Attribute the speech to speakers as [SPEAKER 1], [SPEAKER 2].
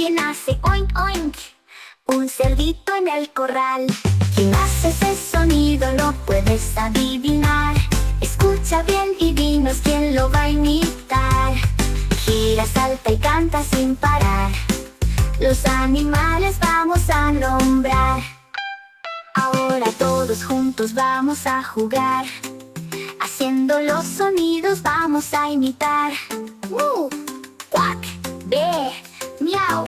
[SPEAKER 1] ¿Quién hace oink oink? Un cerdito en el corral. ¿Quién hace ese sonido? Lo puedes adivinar. Escucha bien y dinos quién lo va a imitar. Gira, salta y canta sin parar. Los animales vamos a nombrar. Ahora todos juntos vamos a jugar. Haciendo los sonidos vamos a imitar. Cuac, ve, miau.